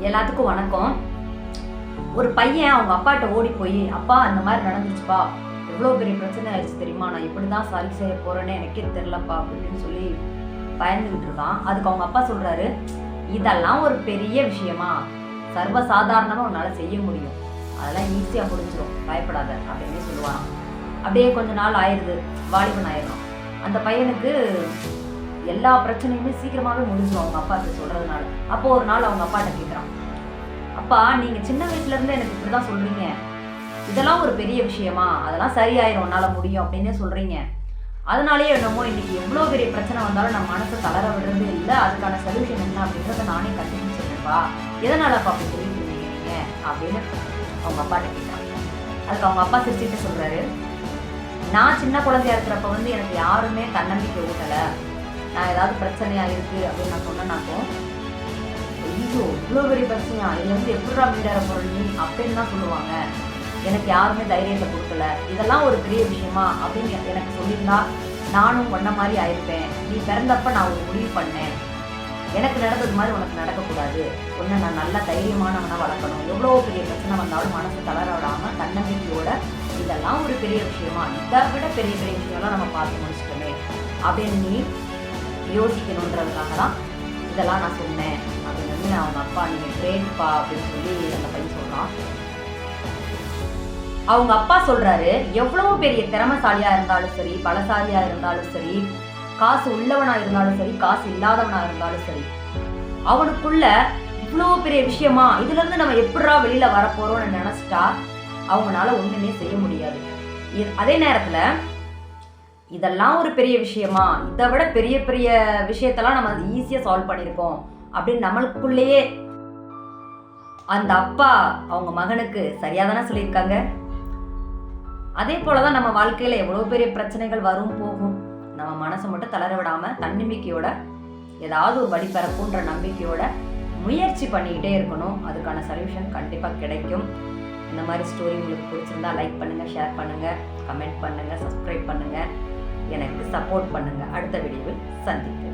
எல்லாத்துக்கும் வணக்கம். ஒரு பையன் அவங்க அப்பாட்ட ஓடி போய், அப்பா இந்த மாதிரி நடந்துச்சுப்பா, எவ்வளோ பெரிய பிரச்சனை ஆயிடுச்சு தெரியுமா, நான் இப்படி தான் சரி செய்ய போறேன்னு எனக்கே தெரிலப்பா அப்படின்னு சொல்லி பயந்துகிட்டு இருக்கான். அதுக்கு அவங்க அப்பா சொல்றாரு, இதெல்லாம் ஒரு பெரிய விஷயமா, சர்வசாதாரணமா உன்னால செய்ய முடியும், அதெல்லாம் ஈஸியா முடிஞ்சிடும், பயப்படாத அப்படின்னு சொல்லுவான். அப்படியே கொஞ்ச நாள் ஆயிடுது, வாலிபன் ஆயிடணும். அந்த பையனுக்கு எல்லா பிரச்சனையுமே சீக்கிரமாவே முடிஞ்சிடும் அவங்க அப்பா சொல்றதுனால. அப்போ ஒரு நாள் அவங்க அப்பாட்ட கேட்குறான், அப்பா நீங்க சின்ன வயசுல இருந்து எனக்கு இப்படிதான் சொல்றீங்க, இதெல்லாம் ஒரு பெரிய விஷயமா, அதெல்லாம் சரியாயிரும், உன்னால முடியும் அப்படின்னே சொல்றீங்க, அதனாலேயே என்னமோ இன்னைக்கு எவ்வளோ பெரிய பிரச்சனை வந்தாலும் நம்ம மனசை தளர விடுறது இல்லை, அதுக்கான சொல்யூஷன் என்ன அப்படின்றத நானே கண்டுபிடிச்சிருப்பா, எதனாலப்பா அப்படி சொல்லிட்டு இருந்தீங்க நீங்க அப்படின்னு அவங்க அப்பாட்ட கேட்குறான். அதுக்கு அவங்க அப்பா சிரிச்சுட்டு சொல்றாரு, நான் சின்ன குழந்தையா இருக்கிறப்ப எனக்கு யாருமே தன்னம்பிக்கை ஊட்டலை, நான் ஏதாவது பிரச்சனையா இருக்கு அப்படின்னு நான் சொன்னேன்னாக்கும், ஐயோ இவ்வளோ பெரிய பிரச்சனையா, இதுலேருந்து எப்படிடா மீடார போகிற நீ அப்படின்னு தான் சொல்லுவாங்க, எனக்கு யாருமே தைரியத்தை கொடுக்கல, இதெல்லாம் ஒரு பெரிய விஷயமா அப்படின்னு எனக்கு சொல்லியிருந்தா நானும் ஒன்ன மாதிரி ஆயிருப்பேன், நீ பிறந்தப்ப நான் ஒரு முடிவு பண்ணேன், எனக்கு நடந்தது மாதிரி உனக்கு நடக்கக்கூடாது, ஒன்று நான் நல்லா தைரியமானவனா வளர்க்கணும், எவ்வளோ பெரிய பிரச்சனை வந்தாலும் மனசு தளர விடாமல் தன்னம்பிக்கையோட, இதெல்லாம் ஒரு பெரிய விஷயமா, இதை விட பெரிய பெரிய விஷயம்லாம் நம்ம பார்த்து முடிச்சிட்டோமே அப்படின்னு நீ யோசிக்கணுன்றதுக்காக தான் இதெல்லாம் நான் சொன்னேன் அப்படின்னு அவங்க அப்பா, நீங்கள் கிரேட்பா அப்படின்னு சொல்லி அந்த பையன் சொல்கிறான். அவங்க அப்பா சொல்றாரு, எவ்வளவு பெரிய திறமைசாலியா இருந்தாலும் சரி, பலசாலியா இருந்தாலும் சரி, காசு உள்ளவனா இருந்தாலும் சரி, காசு இல்லாதவனா இருந்தாலும் சரி, அவனுக்குள்ள இவ்வளோ பெரிய விஷயமா, இதுல இருந்து நம்ம எப்படிடா வெளியில வரப்போறோம்னு நினைச்சிட்டா அவங்களால ஒண்ணுமே செய்ய முடியாது. அதே நேரத்துல இதெல்லாம் ஒரு பெரிய விஷயமா, இதை விட பெரிய பெரிய விஷயத்தெல்லாம் நம்ம ஈஸியா சால்வ் பண்ணியிருக்கோம் அப்படின்னு நம்மளுக்குள்ளேயே அந்த அப்பா அவங்க மகனுக்கு சரியா தானே சொல்லியிருக்காங்க. அதே போலதான் நம்ம வாழ்க்கையில எவ்வளவு பெரிய பிரச்சனைகள் வரும் போகும், நம்ம மனசை மட்டும் தளர விடாம தன்னம்பிக்கையோட ஏதாவது ஒரு வழி பெறப்புன்ற நம்பிக்கையோட முயற்சி பண்ணிக்கிட்டே இருக்கணும், அதுக்கான சொல்யூஷன் கண்டிப்பா கிடைக்கும். இந்த மாதிரி ஸ்டோரி உங்களுக்கு பிடிச்சிருந்தா லைக் பண்ணுங்க, ஷேர் பண்ணுங்க, கமெண்ட் பண்ணுங்க, சப்ஸ்கிரைப் பண்ணுங்க, எனக்கு சப்போர்ட் பண்ணுங்க. அடுத்த வீடியோவில் சந்திப்போம்.